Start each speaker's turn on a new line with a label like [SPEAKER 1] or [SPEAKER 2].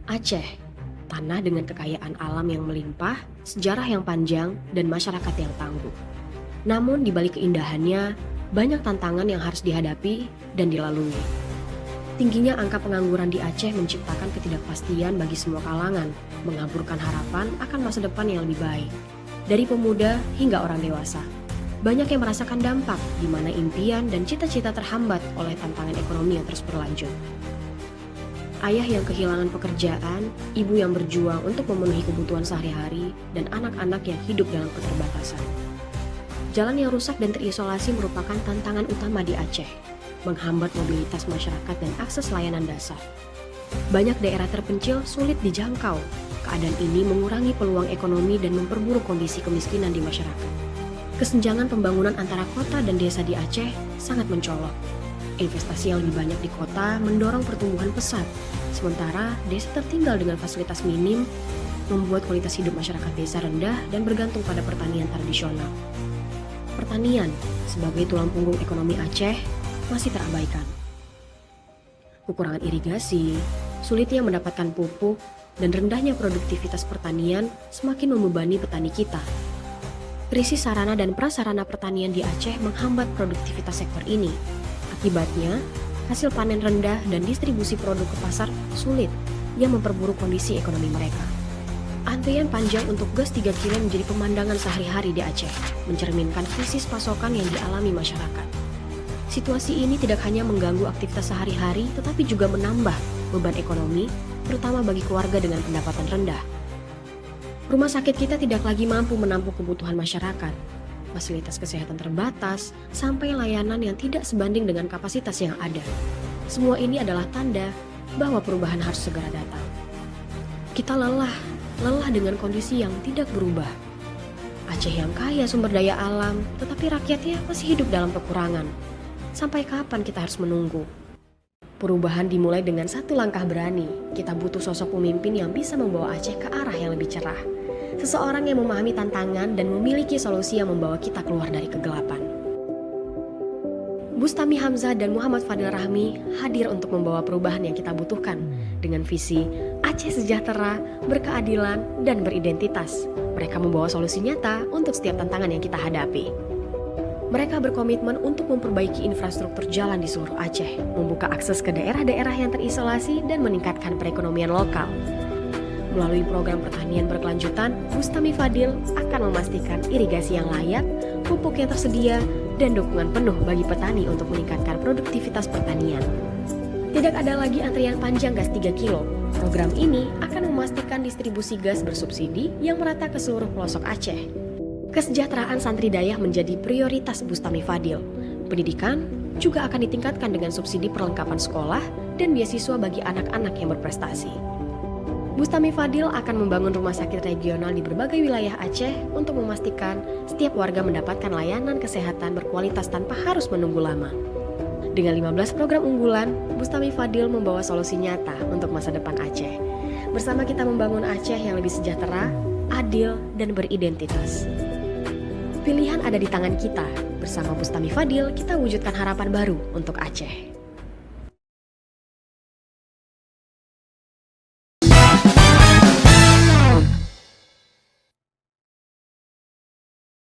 [SPEAKER 1] Aceh, tanah dengan kekayaan alam yang melimpah, sejarah yang panjang, dan masyarakat yang tangguh. Namun di balik keindahannya, banyak tantangan yang harus dihadapi dan dilalui. Tingginya angka pengangguran di Aceh menciptakan ketidakpastian bagi semua kalangan, mengaburkan harapan akan masa depan yang lebih baik. Dari pemuda hingga orang dewasa, banyak yang merasakan dampak di mana impian dan cita-cita terhambat oleh tantangan ekonomi yang terus berlanjut. Ayah yang kehilangan pekerjaan, ibu yang berjuang untuk memenuhi kebutuhan sehari-hari, dan anak-anak yang hidup dalam keterbatasan. Jalan yang rusak dan terisolasi merupakan tantangan utama di Aceh, menghambat mobilitas masyarakat dan akses layanan dasar. Banyak daerah terpencil sulit dijangkau. Keadaan ini mengurangi peluang ekonomi dan memperburuk kondisi kemiskinan di masyarakat. Kesenjangan pembangunan antara kota dan desa di Aceh sangat mencolok. Investasi yang lebih banyak di kota mendorong pertumbuhan pesat, sementara desa tertinggal dengan fasilitas minim membuat kualitas hidup masyarakat desa rendah dan bergantung pada pertanian tradisional. Pertanian sebagai tulang punggung ekonomi Aceh masih terabaikan. Kekurangan irigasi, sulitnya mendapatkan pupuk, dan rendahnya produktivitas pertanian semakin membebani petani kita. Krisis sarana dan prasarana pertanian di Aceh menghambat produktivitas sektor ini. Akibatnya, hasil panen rendah dan distribusi produk ke pasar sulit yang memperburuk kondisi ekonomi mereka. Antrian panjang untuk gas 3 kilo menjadi pemandangan sehari-hari di Aceh, mencerminkan krisis pasokan yang dialami masyarakat. Situasi ini tidak hanya mengganggu aktivitas sehari-hari, tetapi juga menambah beban ekonomi, terutama bagi keluarga dengan pendapatan rendah. Rumah sakit kita tidak lagi mampu menampung kebutuhan masyarakat. Fasilitas kesehatan terbatas, sampai layanan yang tidak sebanding dengan kapasitas yang ada. Semua ini adalah tanda bahwa perubahan harus segera datang. Kita lelah dengan kondisi yang tidak berubah. Aceh yang kaya sumber daya alam, tetapi rakyatnya masih hidup dalam kekurangan. Sampai kapan kita harus menunggu? Perubahan dimulai dengan satu langkah berani. Kita butuh sosok pemimpin yang bisa membawa Aceh ke arah yang lebih cerah. Seseorang yang memahami tantangan dan memiliki solusi yang membawa kita keluar dari kegelapan. Bustami Hamzah dan Muhammad Fadil Rahmi hadir untuk membawa perubahan yang kita butuhkan dengan visi Aceh sejahtera, berkeadilan, dan beridentitas. Mereka membawa solusi nyata untuk setiap tantangan yang kita hadapi. Mereka berkomitmen untuk memperbaiki infrastruktur jalan di seluruh Aceh, membuka akses ke daerah-daerah yang terisolasi, dan meningkatkan perekonomian lokal. Melalui program pertanian berkelanjutan, Bustami Fadil akan memastikan irigasi yang layak, pupuk yang tersedia, dan dukungan penuh bagi petani untuk meningkatkan produktivitas pertanian. Tidak ada lagi antrian panjang gas 3 kilo. Program ini akan memastikan distribusi gas bersubsidi yang merata ke seluruh pelosok Aceh. Kesejahteraan santri Dayah menjadi prioritas Bustami Fadil. Pendidikan juga akan ditingkatkan dengan subsidi perlengkapan sekolah dan beasiswa bagi anak-anak yang berprestasi. Bustami Fadil akan membangun rumah sakit regional di berbagai wilayah Aceh untuk memastikan setiap warga mendapatkan layanan kesehatan berkualitas tanpa harus menunggu lama. Dengan 15 program unggulan, Bustami Fadil membawa solusi nyata untuk masa depan Aceh. Bersama kita membangun Aceh yang lebih sejahtera, adil, dan beridentitas. Pilihan ada di tangan kita. Bersama Bustami Fadil, kita wujudkan harapan baru untuk Aceh.